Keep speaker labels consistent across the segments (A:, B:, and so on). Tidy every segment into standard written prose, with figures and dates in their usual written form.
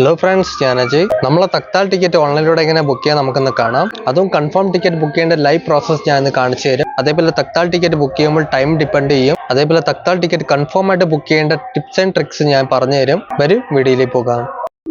A: Hello friends, ഞാൻ അജയ്. നമ്മളെ തക്താൽ ticket ഓൺലൈനിലൂടെ എങ്ങനെ ബുക്ക് ചെയ്യാൻ നമുക്കൊന്ന് കാണാം. അതും കൺഫേം ടിക്കറ്റ് ബുക്ക് ചെയ്യേണ്ട ലൈവ് പ്രോസസ് ഞാൻ ഇന്ന് കാണിച്ചു തരും. അതേപോലെ തക്താൽ ടിക്കറ്റ് ബുക്ക് ചെയ്യുമ്പോൾ ടൈം ഡിപ്പെൻഡ് ചെയ്യും. അതേപോലെ തക്താൽ ടിക്കറ്റ് കൺഫേം ആയിട്ട് ബുക്ക് ചെയ്യേണ്ട ടിപ്സ് ആൻഡ് ട്രിക്സ് ഞാൻ പറഞ്ഞു തരും. വരും വീഡിയോയിലേക്ക് പോകാം.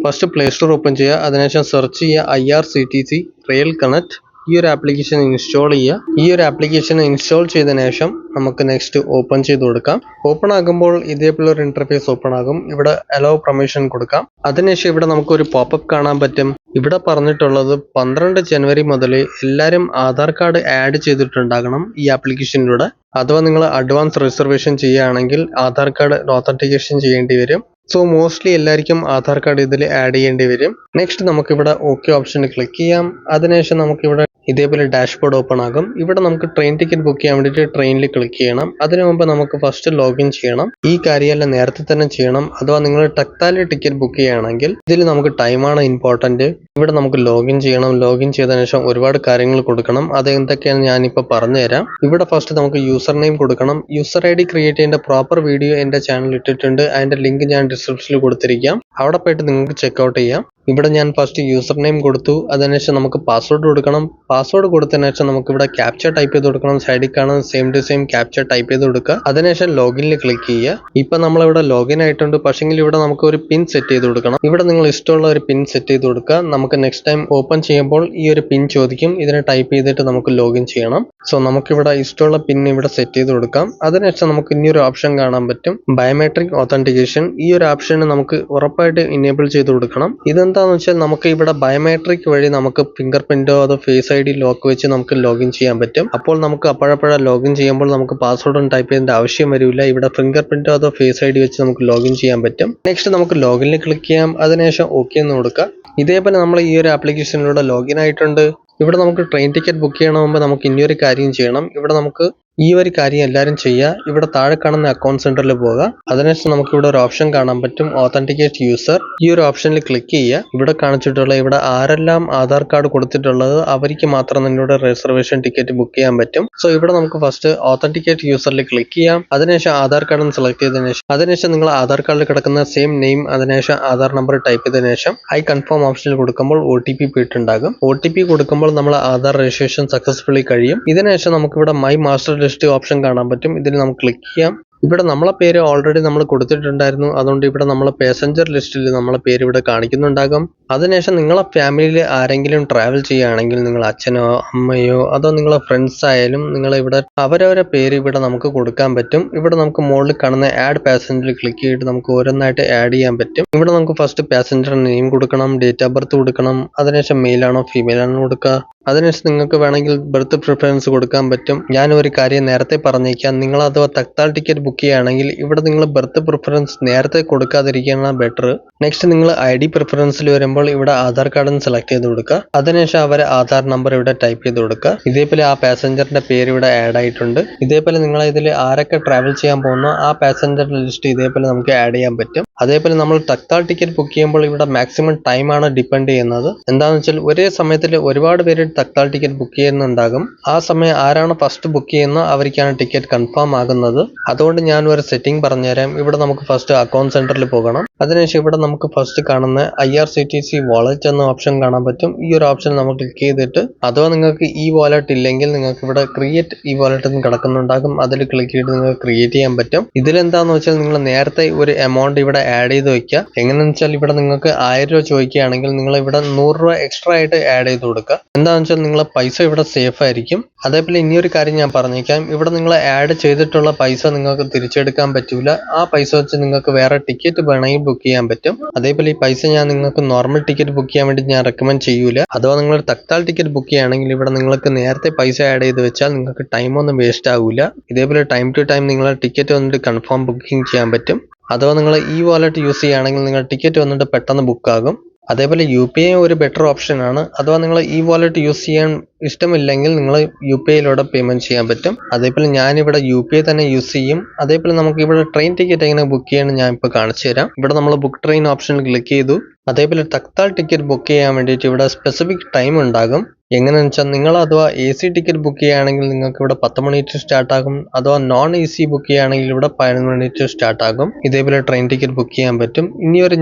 A: ഫസ്റ്റ് പ്ലേ സ്റ്റോർ ഓപ്പൺ ചെയ്യുക. അതിനുശേഷം സെർച്ച് ചെയ്യുക IRCTC റെയിൽ കണക്ട്. ഈ ഒരു ആപ്ലിക്കേഷൻ ഇൻസ്റ്റാൾ ചെയ്യുക. ഈ ഒരു ആപ്ലിക്കേഷൻ ഇൻസ്റ്റാൾ ചെയ്തതിനു ശേഷം നമുക്ക് നെക്സ്റ്റ് ഓപ്പൺ ചെയ്ത് കൊടുക്കാം. ഓപ്പൺ ആകുമ്പോൾ ഇതേപോലെ ഒരു ഇന്റർഫേസ് ഓപ്പൺ ആകും. ഇവിടെ അലോ പെർമിഷൻ കൊടുക്കാം. അതിനുശേഷം ഇവിടെ നമുക്ക് ഒരു പോപ്പപ്പ് കാണാൻ പറ്റും. ഇവിടെ പറഞ്ഞിട്ടുള്ളത് 12 ജനുവരി മുതൽ എല്ലാവരും ആധാർ കാർഡ് ആഡ് ചെയ്തിട്ടുണ്ടാകണം ഈ ആപ്ലിക്കേഷനിലൂടെ. അഥവാ നിങ്ങൾ അഡ്വാൻസ് റിസർവേഷൻ ചെയ്യുകയാണെങ്കിൽ ആധാർ കാർഡ് ഓതന്റിക്കേഷൻ ചെയ്യേണ്ടി വരും. സോ മോസ്റ്റ്ലി എല്ലാവർക്കും ആധാർ കാർഡ് ഇതിൽ ആഡ് ചെയ്യേണ്ടി വരും. നെക്സ്റ്റ് നമുക്കിവിടെ ഓക്കെ ഓപ്ഷനിൽ ക്ലിക്ക് ചെയ്യാം. അതിനുശേഷം നമുക്കിവിടെ ഇതേപോലെ ഡാഷ്ബോർഡ് ഓപ്പൺ ആകും. ഇവിടെ നമുക്ക് ട്രെയിൻ ടിക്കറ്റ് ബുക്ക് ചെയ്യാൻ വേണ്ടിയിട്ട് ട്രെയിനിൽ ക്ലിക്ക് ചെയ്യണം. അതിനു മുമ്പ് നമുക്ക് ഫസ്റ്റ് ലോഗിൻ ചെയ്യണം. ഈ കാര്യമെല്ലാം നേരത്തെ തന്നെ ചെയ്യണം. അഥവാ നിങ്ങൾ തക്താൽ ടിക്കറ്റ് ബുക്ക് ചെയ്യുകയാണെങ്കിൽ ഇതിൽ നമുക്ക് ടൈമാണ് ഇമ്പോർട്ടന്റ്. ഇവിടെ നമുക്ക് ലോഗിൻ ചെയ്യണം. ലോഗിൻ ചെയ്തതിനു ശേഷം ഒരുപാട് കാര്യങ്ങൾ കൊടുക്കണം. അത് എന്തൊക്കെയാണ് ഞാനിപ്പോൾ പറഞ്ഞുതരാം. ഇവിടെ ഫസ്റ്റ് നമുക്ക് യൂസർ നെയിം കൊടുക്കണം. യൂസർ ID ക്രിയേറ്റ് ചെയ്യേണ്ട പ്രോപ്പർ വീഡിയോ എൻ്റെ ചാനൽ ഇട്ടിട്ടുണ്ട്. അതിന്റെ ലിങ്ക് ഞാൻ ഡിസ്ക്രിപ്ഷനിൽ കൊടുത്തിരിക്കാം. അവിടെ പോയിട്ട് നിങ്ങൾക്ക് ചെക്ക്ഔട്ട് ചെയ്യാം. ഇവിടെ ഞാൻ ഫസ്റ്റ് യൂസർ നെയിം കൊടുത്തു. അതിനുശേഷം നമുക്ക് പാസ്വേഡ് കൊടുക്കണം. പാസ്വേഡ് കൊടുത്തതിനു ശേഷം നമുക്ക് ഇവിടെ ക്യാപ്ചർ ടൈപ്പ് ചെയ്ത് കൊടുക്കണം. സൈഡിൽ കാണുന്ന same to same captcha type ചെയ്ത് കൊടുക്കുക. അതിനുശേഷം ലോഗിനിൽ ക്ലിക്ക് ചെയ്യുക. ഇപ്പൊ നമ്മളിവിടെ ലോഗിൻ ആയിട്ടുണ്ട്. പക്ഷെങ്കിൽ ഇവിടെ നമുക്ക് ഒരു പിൻ സെറ്റ് ചെയ്ത് കൊടുക്കണം. ഇവിടെ നിങ്ങൾ ഇഷ്ടമുള്ള ഒരു പിൻ സെറ്റ് ചെയ്ത് കൊടുക്കുക. നമുക്ക് നെക്സ്റ്റ് ടൈം ഓപ്പൺ ചെയ്യുമ്പോൾ ഈ ഒരു പിൻ ചോദിക്കും. ഇതിനെ ടൈപ്പ് ചെയ്തിട്ട് നമുക്ക് ലോഗിൻ ചെയ്യണം. സോ നമുക്കിവിടെ ഇഷ്ടമുള്ള പിൻ ഇവിടെ സെറ്റ് ചെയ്ത് കൊടുക്കാം. അതിനുശേഷം നമുക്ക് ഇനിയൊരു ഓപ്ഷൻ കാണാൻ പറ്റും, ബയോമെട്രിക് ഓതന്റിക്കേഷൻ. ഈ ഒരു ഓപ്ഷന് നമുക്ക് ഉറപ്പായിട്ട് ഇനേബിൾ ചെയ്ത് കൊടുക്കണം. ഇതെന്താന്ന് വെച്ചാൽ നമുക്ക് ഇവിടെ ബയോമെട്രിക് വഴി നമുക്ക് ഫിംഗർ പ്രിന്റോ അതോ ഫേസ് ID ലോക്ക് വെച്ച് നമുക്ക് ലോഗിൻ ചെയ്യാൻ പറ്റും. അപ്പോൾ നമുക്ക് അപ്പോഴപ്പോഴ ലോഗിൻ ചെയ്യുമ്പോൾ നമുക്ക് പാസ്വേഡ് ഒന്നും ടൈപ്പ് ചെയ്യേണ്ട ആവശ്യം വരില്ല. ഇവിടെ ഫിംഗർ പ്രിന്റോ അതോ ഫേസ് ID വെച്ച് നമുക്ക് ലോഗിൻ ചെയ്യാൻ പറ്റും. നെക്സ്റ്റ് നമുക്ക് ലോഗിനിൽ ക്ലിക്ക് ചെയ്യാം. അതിനുശേഷം ഓക്കെ എന്ന് കൊടുക്കുക. ഇതേപോലെ നമ്മൾ ഈ ഒരു ആപ്ലിക്കേഷനിലൂടെ ലോഗിൻ ആയിട്ടുണ്ട്. ഇവിടെ നമുക്ക് ട്രെയിൻ ടിക്കറ്റ് ബുക്ക് ചെയ്യണമെങ്കിൽ നമുക്ക് ഇനിയൊരു കാര്യം ചെയ്യണം. ഇവിടെ നമുക്ക് ഈ ഒരു കാര്യം എല്ലാവരും ചെയ്യുക. ഇവിടെ താഴെ കാണുന്ന അക്കൗണ്ട് സെന്ററിൽ പോകുക. അതിനുശേഷം നമുക്ക് ഇവിടെ ഒരു ഓപ്ഷൻ കാണാൻ പറ്റും, ഓതന്റിക്കേറ്റ് യൂസർ. ഈ ഒരു ഓപ്ഷനിൽ ക്ലിക്ക് ചെയ്യുക. ഇവിടെ കാണിച്ചിട്ടുള്ള ഇവിടെ ആരെല്ലാം ആധാർ കാർഡ് കൊടുത്തിട്ടുള്ളത് അവർക്ക് മാത്രം നിങ്ങളുടെ റിസർവേഷൻ ടിക്കറ്റ് ബുക്ക് ചെയ്യാൻ പറ്റും. സോ ഇവിടെ നമുക്ക് ഫസ്റ്റ് ഓതന്റിക്കേറ്റ് യൂസറിൽ ക്ലിക്ക് ചെയ്യാം. അതിനുശേഷം ആധാർ കാർഡ് സെലക്ട് ചെയ്തതിനു ശേഷം അതിനുശേഷം നിങ്ങൾ ആധാർ കാർഡിൽ കിടക്കുന്ന സെയിം നെയിം അതിനുശേഷം ആധാർ നമ്പർ ടൈപ്പ് ചെയ്തതിനു ശേഷം ഐ കൺഫേം ഓപ്ഷനിൽ കൊടുക്കുമ്പോൾ OTP പോയിട്ടുണ്ടാകും. OTP കൊടുക്കുമ്പോൾ നമ്മൾ ആധാർ രജിസ്ട്രേഷൻ സക്സസ്ഫുള്ളി കഴിയും. ഇതിനുശേഷം നമുക്കിവിടെ മൈ മാസ്റ്റർ ലിസ്റ്റ് ഓപ്ഷൻ കാണാൻ പറ്റും. ഇതിൽ നമുക്ക് ക്ലിക്ക് ചെയ്യാം. ഇവിടെ നമ്മളെ പേര് ഓൾറെഡി നമ്മൾ കൊടുത്തിട്ടുണ്ടായിരുന്നു. അതുകൊണ്ട് ഇവിടെ നമ്മളെ പാസഞ്ചർ ലിസ്റ്റിൽ നമ്മളെ പേര് ഇവിടെ കാണിക്കുന്നുണ്ടാകും. അതിനുശേഷം നിങ്ങളെ ഫാമിലിയിൽ ആരെങ്കിലും ട്രാവൽ ചെയ്യുകയാണെങ്കിൽ നിങ്ങൾ അച്ഛനോ അമ്മയോ അതോ നിങ്ങളെ ഫ്രണ്ട്സ് ആയാലും നിങ്ങൾ ഇവിടെ അവരവരെ പേര് ഇവിടെ നമുക്ക് കൊടുക്കാൻ പറ്റും. ഇവിടെ നമുക്ക് മുകളിൽ കാണുന്ന ആഡ് പാസഞ്ചറിൽ ക്ലിക്ക് ചെയ്തിട്ട് നമുക്ക് ഓരോന്നായിട്ട് ആഡ് ചെയ്യാൻ പറ്റും. ഇവിടെ നമുക്ക് ഫസ്റ്റ് പാസഞ്ചർ നെയിം കൊടുക്കണം, ഡേറ്റ് ഓഫ് ബർത്ത് കൊടുക്കണം. അതിനുശേഷം മെയിൽ ആണോ ഫീമെയിൽ ആണോ കൊടുക്കുക. അതിനുശേഷം നിങ്ങൾക്ക് വേണമെങ്കിൽ ബർത്ത് പ്രിഫറൻസ് കൊടുക്കാൻ പറ്റും. ഞാൻ ഒരു കാര്യം നേരത്തെ പറഞ്ഞേക്കാം, നിങ്ങൾ അഥവാ തക്താൽ ടിക്കറ്റ് ബുക്ക് ചെയ്യുകയാണെങ്കിൽ ഇവിടെ നിങ്ങൾ ബർത്ത് പ്രിഫറൻസ് നേരത്തെ കൊടുക്കാതിരിക്കുകയാണ് ബെറ്റർ. നെക്സ്റ്റ് നിങ്ങൾ ID പ്രിഫറൻസിൽ വരുമ്പോൾ ഇവിടെ ആധാർ കാർഡ് സെലക്ട് ചെയ്ത് കൊടുക്കുക. അതിനുശേഷം അവരെ ആധാർ നമ്പർ ഇവിടെ ടൈപ്പ് ചെയ്ത് കൊടുക്കുക. ഇതേപോലെ ആ പാസഞ്ചറിന്റെ പേര് ഇവിടെ ആഡ് ആയിട്ടുണ്ട്. ഇതേപോലെ നിങ്ങൾ ഇതിൽ ആരൊക്കെ ട്രാവൽ ചെയ്യാൻ പോകുന്നോ ആ പാസഞ്ചറിന്റെ ലിസ്റ്റ് ഇതേപോലെ നമുക്ക് ആഡ് ചെയ്യാൻ പറ്റും. അതേപോലെ നമ്മൾ തക്താൽ ടിക്കറ്റ് ബുക്ക് ചെയ്യുമ്പോൾ ഇവിടെ മാക്സിമം ടൈമാണ് ഡിപ്പെൻഡ് ചെയ്യുന്നത്. എന്താണെന്ന് വെച്ചാൽ ഒരേ സമയത്തിൽ ഒരുപാട് പേര് തക്താൽ ടിക്കറ്റ് ബുക്ക് ചെയ്യുന്നുണ്ടാകും. ആ സമയം ആരാണ് ഫസ്റ്റ് ബുക്ക് ചെയ്യുന്നത് അവർക്കാണ് ടിക്കറ്റ് കൺഫേം ആകുന്നത്. അതുകൊണ്ട് ഞാൻ ഒരു സെറ്റിംഗ് പറഞ്ഞുതരാം. ഇവിടെ നമുക്ക് ഫസ്റ്റ് അക്കൗണ്ട് സെന്ററിൽ പോകണം. അതിനുശേഷം ഇവിടെ നമുക്ക് ഫസ്റ്റ് കാണുന്ന IRCTC വാലറ്റ് എന്ന ഓപ്ഷൻ കാണാൻ പറ്റും. ഈ ഒരു ഓപ്ഷൻ നമ്മൾ ക്ലിക്ക് ചെയ്തിട്ട് അഥവാ നിങ്ങൾക്ക് ഈ വാലറ്റ് ഇല്ലെങ്കിൽ നിങ്ങൾക്ക് ഇവിടെ ക്രിയേറ്റ് ഈ വാലറ്റ് എന്ന് കിടക്കുന്നുണ്ടാകും. അതിൽ ക്ലിക്ക് ചെയ്ത് നിങ്ങൾക്ക് ക്രിയേറ്റ് ചെയ്യാൻ പറ്റും. ഇതിലെന്താന്ന് വെച്ചാൽ നിങ്ങൾ നേരത്തെ ഒരു എമൗണ്ട് ഇവിടെ ആഡ് ചെയ്ത് വെക്കുക. എങ്ങനെയാണെന്ന് വെച്ചാൽ ഇവിടെ നിങ്ങൾക്ക് 1000 രൂപ ചോദിക്കുകയാണെങ്കിൽ നിങ്ങൾ ഇവിടെ 100 രൂപ എക്സ്ട്രാ ആയിട്ട് ആഡ് ചെയ്ത് കൊടുക്കുക. എന്താണെന്ന് വെച്ചാൽ നിങ്ങളെ പൈസ ഇവിടെ സേഫ് ആയിരിക്കും. അതേപോലെ ഇനിയൊരു കാര്യം ഞാൻ പറഞ്ഞേക്കാം, ഇവിടെ നിങ്ങൾ ആഡ് ചെയ്തിട്ടുള്ള പൈസ നിങ്ങൾക്ക് തിരിച്ചെടുക്കാൻ പറ്റൂല. ആ പൈസ വെച്ച് നിങ്ങൾക്ക് വേറെ ടിക്കറ്റ് വേണമെങ്കിൽ ബുക്ക് ചെയ്യാൻ പറ്റും. അതേപോലെ ഈ പൈസ ഞാൻ നിങ്ങൾക്ക് നോർമൽ ടിക്കറ്റ് ബുക്ക് ചെയ്യാൻ വേണ്ടി ഞാൻ റെക്കമെൻഡ് ചെയ്യൂല. അഥവാ നിങ്ങൾ തക്താൽ ടിക്കറ്റ് ബുക്ക് ചെയ്യുകയാണെങ്കിൽ ഇവിടെ നിങ്ങൾക്ക് നേരത്തെ പൈസ ആഡ് ചെയ്ത് വെച്ചാൽ നിങ്ങൾക്ക് ടൈം ഒന്നും വേസ്റ്റ് ആവില്ല. ഇതേപോലെ ടൈം ടു ടൈം നിങ്ങളെ ടിക്കറ്റ് വന്നിട്ട് കൺഫേം ബുക്കിംഗ് ചെയ്യാൻ പറ്റും. അഥവാ നിങ്ങൾ ഈ വാലറ്റ് യൂസ് ചെയ്യുകയാണെങ്കിൽ നിങ്ങൾ ടിക്കറ്റ് വന്നിട്ട് പെട്ടെന്ന് ബുക്ക് ആകും. അതേപോലെ UPI ഒരു ബെറ്റർ ഓപ്ഷൻ ആണ്. അഥവാ നിങ്ങൾ ഈ വാലറ്റ് യൂസ് ചെയ്യാൻ ഇഷ്ടമില്ലെങ്കിൽ നിങ്ങൾ UPIയിലൂടെ പേയ്മെന്റ് ചെയ്യാൻ പറ്റും. അതേപോലെ ഞാനിവിടെ UPI തന്നെ യൂസ് ചെയ്യും. അതേപോലെ നമുക്ക് ഇവിടെ ട്രെയിൻ ടിക്കറ്റ് എങ്ങനെ ബുക്ക് ചെയ്യണം ഞാൻ ഇപ്പോൾ കാണിച്ചു തരാം. ഇവിടെ നമ്മൾ ബുക്ക് ട്രെയിൻ ഓപ്ഷനിൽ ക്ലിക്ക് ചെയ്തു. അതേപോലെ തക്താൽ ടിക്കറ്റ് ബുക്ക് ചെയ്യാൻ വേണ്ടിയിട്ട് ഇവിടെ സ്പെസിഫിക് ടൈം ഉണ്ടാകും. എങ്ങനെയാണെന്ന് വെച്ചാൽ നിങ്ങൾ അഥവാ AC ടിക്കറ്റ് ബുക്ക് ചെയ്യുകയാണെങ്കിൽ നിങ്ങൾക്ക് ഇവിടെ 10 മണി ടു സ്റ്റാർട്ട് ആകും. അഥവാ നോൺ AC ബുക്ക് ചെയ്യുകയാണെങ്കിൽ ഇവിടെ 11 മണി ടു സ്റ്റാർട്ട് ആകും. ഇതേപോലെ ട്രെയിൻ ടിക്കറ്റ് ബുക്ക് ചെയ്യാൻ പറ്റും. ഇനിയൊരു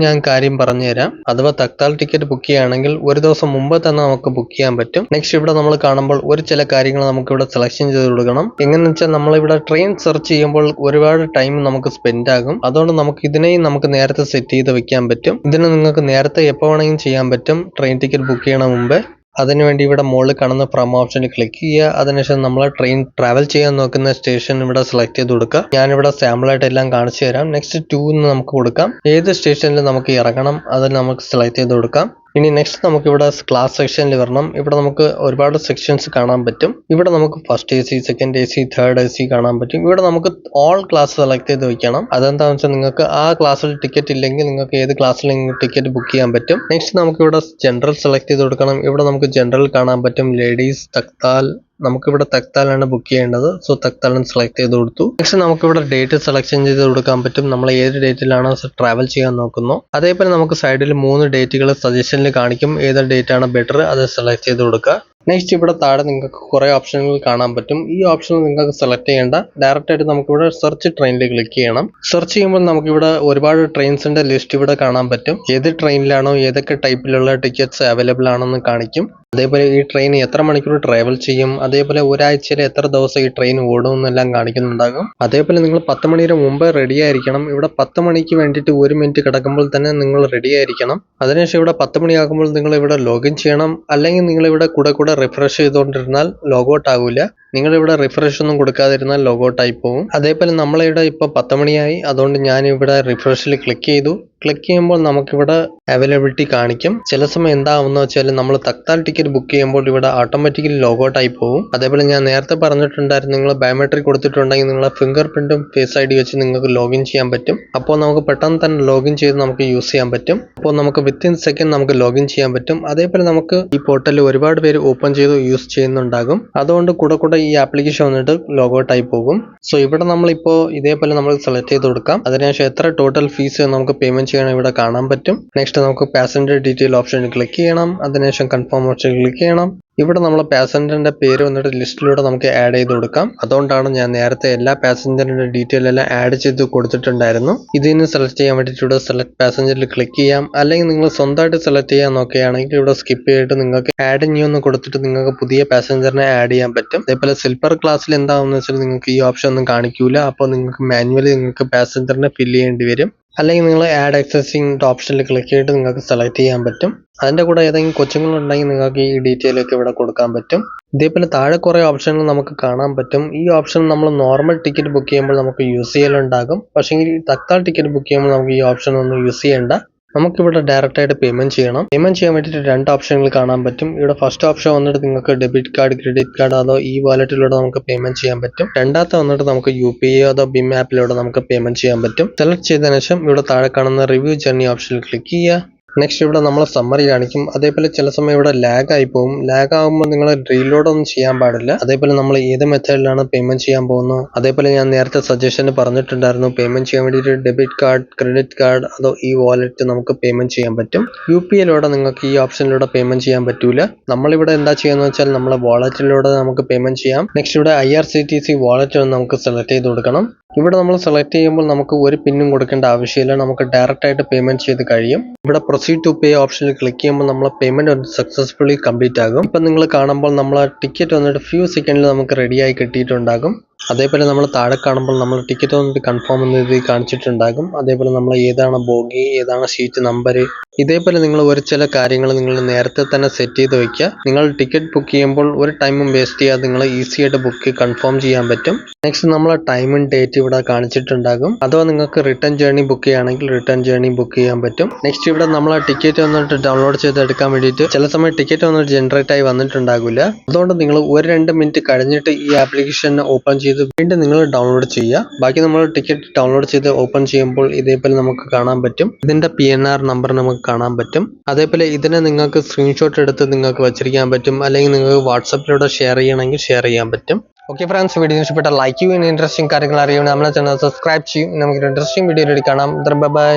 A: ഞാൻ കാര്യം പറഞ്ഞുതരാം. അഥവാ തത്കാൽ ടിക്കറ്റ് ബുക്ക് ചെയ്യുകയാണെങ്കിൽ ഒരു ദിവസം മുമ്പ് തന്നെ നമുക്ക് ബുക്ക് ചെയ്യാൻ പറ്റും. നെക്സ്റ്റ് ഇവിടെ നമ്മൾ കാണുമ്പോൾ ചില കാര്യങ്ങൾ നമുക്ക് ഇവിടെ സെലക്ഷൻ ചെയ്ത് കൊടുക്കണം. എങ്ങനെയാണെന്ന് വെച്ചാൽ നമ്മളിവിടെ ട്രെയിൻ സെർച്ച് ചെയ്യുമ്പോൾ ഒരുപാട് ടൈം നമുക്ക് സ്പെൻഡ് ആകും. അതുകൊണ്ട് നമുക്ക് ഇതിനെയും നമുക്ക് നേരത്തെ സെറ്റ് ചെയ്ത് വെക്കാൻ പറ്റും. ഇതിന് നിങ്ങൾക്ക് നേരത്തെ എപ്പോൾ വേണമെങ്കിലും ചെയ്യാൻ പറ്റും ട്രെയിൻ ടിക്കറ്റ് ബുക്ക് ചെയ്യണ മുമ്പ്. അതിനുവേണ്ടി ഇവിടെ മുകളിൽ കാണുന്ന ഫ്രം ഓപ്ഷനിൽ ക്ലിക്ക് ചെയ്യുക. അതിനുശേഷം നമ്മൾ ട്രെയിൻ ട്രാവൽ ചെയ്യാൻ നോക്കുന്ന സ്റ്റേഷൻ ഇവിടെ സെലക്ട് ചെയ്ത് കൊടുക്കുക. ഞാനിവിടെ സാമ്പിളായിട്ട് എല്ലാം കാണിച്ചു തരാം. നെക്സ്റ്റ് 2 എന്ന് നമുക്ക് കൊടുക്കാം. ഏത് സ്റ്റേഷനിൽ നമുക്ക് ഇറങ്ങണം അത് നമുക്ക് സെലക്ട് ചെയ്ത് കൊടുക്കാം. ഇനി നെക്സ്റ്റ് നമുക്ക് ഇവിടെ ക്ലാസ് സെക്ഷനിൽ വരണം. ഇവിടെ നമുക്ക് ഒരുപാട് സെക്ഷൻസ് കാണാൻ പറ്റും. ഇവിടെ നമുക്ക് first AC, second AC, third AC കാണാൻ പറ്റും. ഇവിടെ നമുക്ക് ഓൾ ക്ലാസ് സെലക്ട് ചെയ്ത് വെക്കണം. അതെന്താണെന്ന് വെച്ചാൽ നിങ്ങൾക്ക് ആ ക്ലാസ്സിൽ ടിക്കറ്റ് ഇല്ലെങ്കിൽ നിങ്ങൾക്ക് ഏത് ക്ലാസ്സിൽ ടിക്കറ്റ് ബുക്ക് ചെയ്യാൻ പറ്റും. നെക്സ്റ്റ് നമുക്ക് ഇവിടെ ജനറൽ സെലക്ട് ചെയ്ത് കൊടുക്കണം. ഇവിടെ നമുക്ക് ജനറൽ കാണാൻ പറ്റും. ലേഡീസ്, തക്താൽ, നമുക്കിവിടെ തക്താലാണ് ബുക്ക് ചെയ്യേണ്ടത്. സോ തക്താലും സെലക്ട് ചെയ്ത് കൊടുത്തു. നെക്സ്റ്റ് നമുക്കിവിടെ ഡേറ്റ് സെലക്ഷൻ ചെയ്ത് കൊടുക്കാൻ പറ്റും. നമ്മൾ ഏത് ഡേറ്റിലാണോ ട്രാവൽ ചെയ്യാൻ നോക്കുന്നു. അതേപോലെ നമുക്ക് സൈഡിൽ 3 ഡേറ്റുകൾ സജഷനിൽ കാണിക്കും. ഏത് ഡേറ്റ് ആണ് ബെറ്റർ അത് സെലക്ട് ചെയ്ത് കൊടുക്കുക. നെക്സ്റ്റ് ഇവിടെ താഴെ നിങ്ങൾക്ക് കുറേ ഓപ്ഷനുകൾ കാണാൻ പറ്റും. ഈ ഓപ്ഷൻ നിങ്ങൾക്ക് സെലക്ട് ചെയ്യേണ്ട. ഡയറക്റ്റ് ആയിട്ട് നമുക്കിവിടെ സെർച്ച് ട്രെയിനിൽ ക്ലിക്ക് ചെയ്യണം. സെർച്ച് ചെയ്യുമ്പോൾ നമുക്കിവിടെ ഒരുപാട് ട്രെയിൻസിന്റെ ലിസ്റ്റ് ഇവിടെ കാണാൻ പറ്റും. ഏത് ട്രെയിനിലാണോ ഏതൊക്കെ ടൈപ്പിലുള്ള ടിക്കറ്റ്സ് അവൈലബിൾ ആണെന്ന് കാണിക്കും. അതേപോലെ ഈ ട്രെയിൻ എത്ര മണിക്കൂർ ട്രാവൽ ചെയ്യും, അതേപോലെ ഒരാഴ്ചയിൽ എത്ര ദിവസം ഈ ട്രെയിൻ ഓടും എന്നെല്ലാം കാണിക്കുന്നുണ്ടാകും. അതേപോലെ നിങ്ങൾ 10 മണിയുടെ മുമ്പ് റെഡി ആയിരിക്കണം. ഇവിടെ 10 മണിക്ക് വേണ്ടിയിട്ട് 1 മിനിറ്റ് കിടക്കുമ്പോൾ തന്നെ നിങ്ങൾ റെഡി ആയിരിക്കണം. അതിനുശേഷം ഇവിടെ 10 മണിയാകുമ്പോൾ നിങ്ങൾ ഇവിടെ ലോഗിൻ ചെയ്യണം. അല്ലെങ്കിൽ നിങ്ങൾ ഇവിടെ കൂടെ റിഫ്രഷ് ചെയ്തുകൊണ്ടിരുന്നാൽ ലോഗൗട്ട് ആകില്ല. നിങ്ങളിവിടെ റിഫ്രഷ് ഒന്നും കൊടുക്കാതിരുന്നാൽ ലോഗൗട്ട് ആയി പോകും. അതേപോലെ നമ്മളിവിടെ ഇപ്പോൾ 10 മണിയായി. അതുകൊണ്ട് ഞാൻ ഇവിടെ റിഫ്രഷിൽ ക്ലിക്ക് ചെയ്തു. ക്ലിക്ക് ചെയ്യുമ്പോൾ നമുക്കിവിടെ അവൈലബിലിറ്റി കാണിക്കും. ചില സമയം എന്താവുന്ന വെച്ചാൽ നമ്മൾ തത്കാൽ ടിക്കറ്റ് ബുക്ക് ചെയ്യുമ്പോൾ ഇവിടെ ഓട്ടോമാറ്റിക്കലി ലോഗൗട്ട് ആയി പോകും. അതേപോലെ ഞാൻ നേരത്തെ പറഞ്ഞിട്ടുണ്ടായിരുന്നു, നിങ്ങൾ ബയോമെട്രിക് കൊടുത്തിട്ടുണ്ടെങ്കിൽ നിങ്ങളെ ഫിംഗർ പ്രിന്റും ഫേസ് ID വെച്ച് നിങ്ങൾക്ക് ലോഗിൻ ചെയ്യാൻ പറ്റും. അപ്പോൾ നമുക്ക് പെട്ടെന്ന് തന്നെ ലോഗിൻ ചെയ്ത് നമുക്ക് യൂസ് ചെയ്യാൻ പറ്റും. അപ്പോൾ നമുക്ക് വിത്തിൻ സെക്കൻഡ് നമുക്ക് ലോഗിൻ ചെയ്യാൻ പറ്റും. അതേപോലെ നമുക്ക് ഈ പോർട്ടലിൽ ഒരുപാട് പേര് ഓപ്പൺ ചെയ്ത് യൂസ് ചെയ്യുന്നുണ്ടാകും. അതുകൊണ്ട് കൂടെ ഈ ആപ്ലിക്കേഷൻ വന്നിട്ട് ലോഗൗട്ട് ആയി പോകും. സോ ഇവിടെ നമ്മളിപ്പോൾ ഇതേപോലെ നമ്മൾ സെലക്ട് ചെയ്ത് കൊടുക്കാം. അതിനുശേഷം എത്ര ടോട്ടൽ ഫീസ് നമുക്ക് പേയ്മെന്റ് ചെയ്യണം ഇവിടെ കാണാൻ പറ്റും. നെക്സ്റ്റ് നമുക്ക് പാസഞ്ചർ ഡീറ്റെയിൽ ഓപ്ഷനിൽ ക്ലിക്ക് ചെയ്യണം. അതിനുശേഷം കൺഫേം ഓപ്ഷനിൽ ക്ലിക്ക് ചെയ്യണം. ഇവിടെ നമ്മൾ പാസഞ്ചറിന്റെ പേര് വന്നിട്ട് ലിസ്റ്റിലൂടെ നമുക്ക് ആഡ് ചെയ്ത് കൊടുക്കാം. അതുകൊണ്ടാണ് ഞാൻ നേരത്തെ എല്ലാ പാസഞ്ചറിന്റെ ഡീറ്റെയിൽ എല്ലാം ആഡ് ചെയ്ത് കൊടുത്തിട്ടുണ്ടായിരുന്നു. ഇതിന് സെലക്ട് ചെയ്യാൻ വേണ്ടിയിട്ട് ഇവിടെ സെലക്ട് പാസഞ്ചറിൽ ക്ലിക്ക് ചെയ്യാം. അല്ലെങ്കിൽ നിങ്ങൾ സ്വന്തമായിട്ട് സെലക്ട് ചെയ്യാൻ നോക്കുകയാണെങ്കിൽ ഇവിടെ സ്കിപ്പ് ചെയ്തിട്ട് നിങ്ങൾക്ക് ആഡ് ന്യൂ എന്ന് കൊടുത്തിട്ട് നിങ്ങൾക്ക് പുതിയ പാസഞ്ചറിനെ ആഡ് ചെയ്യാൻ പറ്റും. അതേപോലെ സ്ലീപ്പർ ക്ലാസ്സിൽ എന്താണെന്ന് വെച്ചാൽ നിങ്ങൾക്ക് ഈ ഓപ്ഷൻ ഒന്നും കാണിക്കൂല. അപ്പോൾ നിങ്ങൾക്ക് മാനുവലി നിങ്ങൾക്ക് പാസഞ്ചറിനെ ഫില്ല് ചെയ്യേണ്ടി വരും. അല്ലെങ്കിൽ നിങ്ങൾ ആഡ് എക്സസിങ് ഓപ്ഷനിൽ ക്ലിക്ക് ചെയ്തിട്ട് നിങ്ങൾക്ക് സെലക്ട് ചെയ്യാൻ പറ്റും. അതിൻ്റെ കൂടെ ഏതെങ്കിലും കൊച്ചുങ്ങളുണ്ടെങ്കിൽ നിങ്ങൾക്ക് ഈ ഡീറ്റെയിൽ ഒക്കെ ഇവിടെ കൊടുക്കാൻ പറ്റും. ഇതേപോലെ താഴെ കുറേ ഓപ്ഷനുകൾ നമുക്ക് കാണാൻ പറ്റും. ഈ ഓപ്ഷൻ നമ്മൾ നോർമൽ ടിക്കറ്റ് ബുക്ക് ചെയ്യുമ്പോൾ നമുക്ക് യൂസ് ചെയ്യലുണ്ടാകും. പക്ഷേ ഈ തത്കാൽ ടിക്കറ്റ് ബുക്ക് ചെയ്യുമ്പോൾ നമുക്ക് ഈ ഓപ്ഷൻ ഒന്നും യൂസ് ചെയ്യേണ്ട. നമുക്കിവിടെ ഡയറക്റ്റ് ആയിട്ട് പേയ്മെന്റ് ചെയ്യണം. പേയ്മെന്റ് ചെയ്യാൻ വേണ്ടിയിട്ട് 2 ഓപ്ഷനുകൾ കാണാൻ പറ്റും. ഇവിടെ ഫസ്റ്റ് ഓപ്ഷൻ വന്നിട്ട് നിങ്ങൾക്ക് ഡെബിറ്റ് കാർഡ്, ക്രെഡിറ്റ് കാർഡ് അതോ ഈ വാലറ്റിലൂടെ നമുക്ക് പേയ്മെന്റ് ചെയ്യാൻ പറ്റും. രണ്ടാമത്തെ വന്നിട്ട് നമുക്ക് UPI അതോ BIM ആപ്പിലൂടെ നമുക്ക് പേയ്മെന്റ് ചെയ്യാൻ പറ്റും. സെലക്ട് ചെയ്തതിനു ശേഷം ഇവിടെ താഴെ കാണുന്ന റിവ്യൂ ജേർണി ഓപ്ഷനിൽ ക്ലിക്ക് ചെയ്യുക. നെക്സ്റ്റ് ഇവിടെ നമ്മൾ സമ്മറി കാണിക്കും. അതേപോലെ ചില സമയം ഇവിടെ ലാഗ് ആയി പോകും. ലാഗ് ആകുമ്പോൾ നിങ്ങൾ റീലോഡ് ഒന്നും ചെയ്യാൻ പാടില്ല. അതേപോലെ നമ്മൾ ഏത് മെത്തേഡിലാണ് പേയ്മെന്റ് ചെയ്യാൻ പോകുന്നത്. അതേപോലെ ഞാൻ നേരത്തെ സജഷന് പറഞ്ഞിട്ടുണ്ടായിരുന്നു, പേയ്മെന്റ് ചെയ്യാൻ വേണ്ടിയിട്ട് ഡെബിറ്റ് കാർഡ്, ക്രെഡിറ്റ് കാർഡ് അതോ ഈ വാലറ്റ് നമുക്ക് പേയ്മെന്റ് ചെയ്യാൻ പറ്റും. UPIയിലൂടെ നിങ്ങൾക്ക് ഈ ഓപ്ഷനിലൂടെ പേയ്മെന്റ് ചെയ്യാൻ പറ്റൂല. നമ്മളിവിടെ എന്താ ചെയ്യുന്നത് വെച്ചാൽ നമ്മളെ വാലറ്റിലൂടെ നമുക്ക് പേയ്മെന്റ് ചെയ്യാം. നെക്സ്റ്റ് ഇവിടെ IRCTC വാലറ്റ് നമുക്ക് സെലക്ട് ചെയ്ത് കൊടുക്കണം. ഇവിടെ നമ്മൾ സെലക്ട് ചെയ്യുമ്പോൾ നമുക്ക് ഒരു പിന്നും കൊടുക്കേണ്ട ആവശ്യമില്ല. നമുക്ക് ഡയറക്റ്റ് ആയിട്ട് പേയ്മെന്റ് ചെയ്ത് കഴിയും. ഇവിടെ പ്രൊസീഡ് ടു പേ ഓപ്ഷനിൽ ക്ലിക്ക് ചെയ്യുമ്പോൾ നമ്മളെ പേയ്മെന്റ് സക്സസ്ഫുള്ളി കംപ്ലീറ്റ് ആകും. ഇപ്പം നിങ്ങൾ കാണുമ്പോൾ നമ്മളെ ടിക്കറ്റ് വന്നിട്ട് ഫ്യൂ സെക്കൻഡിൽ നമുക്ക് റെഡിയായി കിട്ടിയിട്ടുണ്ടാകും. അതേപോലെ നമ്മൾ താഴെ കാണുമ്പോൾ നമ്മൾ ടിക്കറ്റ് വന്നിട്ട് കൺഫേം എന്ന് എഴുതി കാണിച്ചിട്ടുണ്ടാകും. അതേപോലെ നമ്മൾ ഏതാണ് ബോഗി, ഏതാണ് സീറ്റ് നമ്പർ, ഇതേപോലെ നിങ്ങൾ ചില കാര്യങ്ങൾ നിങ്ങൾ നേരത്തെ തന്നെ സെറ്റ് ചെയ്ത് വെക്കുക. നിങ്ങൾ ടിക്കറ്റ് ബുക്ക് ചെയ്യുമ്പോൾ ഒരു ടൈമും വേസ്റ്റ് ചെയ്യാതെ നിങ്ങൾ ഈസി ആയിട്ട് ബുക്ക് കൺഫേം ചെയ്യാൻ പറ്റും. നെക്സ്റ്റ് നമ്മളെ ടൈമും ഡേറ്റ് ഇവിടെ കാണിച്ചിട്ടുണ്ടാകും. അഥവാ നിങ്ങൾക്ക് റിട്ടേൺ ജേർണി ബുക്ക് ചെയ്യുകയാണെങ്കിൽ റിട്ടേൺ ജേർണി ബുക്ക് ചെയ്യാൻ പറ്റും. നെക്സ്റ്റ് ഇവിടെ നമ്മളെ ടിക്കറ്റ് വന്നിട്ട് ഡൗൺലോഡ് ചെയ്തെടുക്കാൻ വേണ്ടിയിട്ട് ചില സമയം ടിക്കറ്റ് വന്നിട്ട് ജനറേറ്റ് ആയി വന്നിട്ടുണ്ടാകില്ല. അതുകൊണ്ട് നിങ്ങൾ 1-2 മിനിറ്റ് കഴിഞ്ഞിട്ട് ഈ ആപ്ലിക്കേഷൻ ഓപ്പൺ ചെയ്ത് വീണ്ടും നിങ്ങൾ ഡൗൺലോഡ് ചെയ്യുക. ബാക്കി നമ്മൾ ടിക്കറ്റ് ഡൗൺലോഡ് ചെയ്ത് ഓപ്പൺ ചെയ്യുമ്പോൾ ഇതേപോലെ നമുക്ക് കാണാൻ പറ്റും. ഇതിന്റെ PNR നമ്പർ നമുക്ക് കാണാൻ പറ്റും. അതേപോലെ ഇതിനെ നിങ്ങൾക്ക് സ്ക്രീൻഷോട്ട് എടുത്ത് നിങ്ങൾക്ക് വെച്ചിരിക്കാൻ പറ്റും. അല്ലെങ്കിൽ നിങ്ങൾക്ക് വാട്സാപ്പിലൂടെ ഷെയർ ചെയ്യണമെങ്കിൽ ഷെയർ ചെയ്യാൻ പറ്റും. ഓക്കെ ഫ്രണ്ട്സ്, വീഡിയോ ഇഷ്ടപ്പെട്ട ലൈക്ക് ചെയ്യുക. ഇൻട്രസ്റ്റിംഗ് കാര്യങ്ങൾ അറിയുന്നത് നമ്മളെ ചാനൽ സബ്സ്ക്രൈബ് ചെയ്യും. നമുക്ക് ഇൻട്രസ്റ്റിംഗ് വീഡിയോ കാണാം. ബൈ.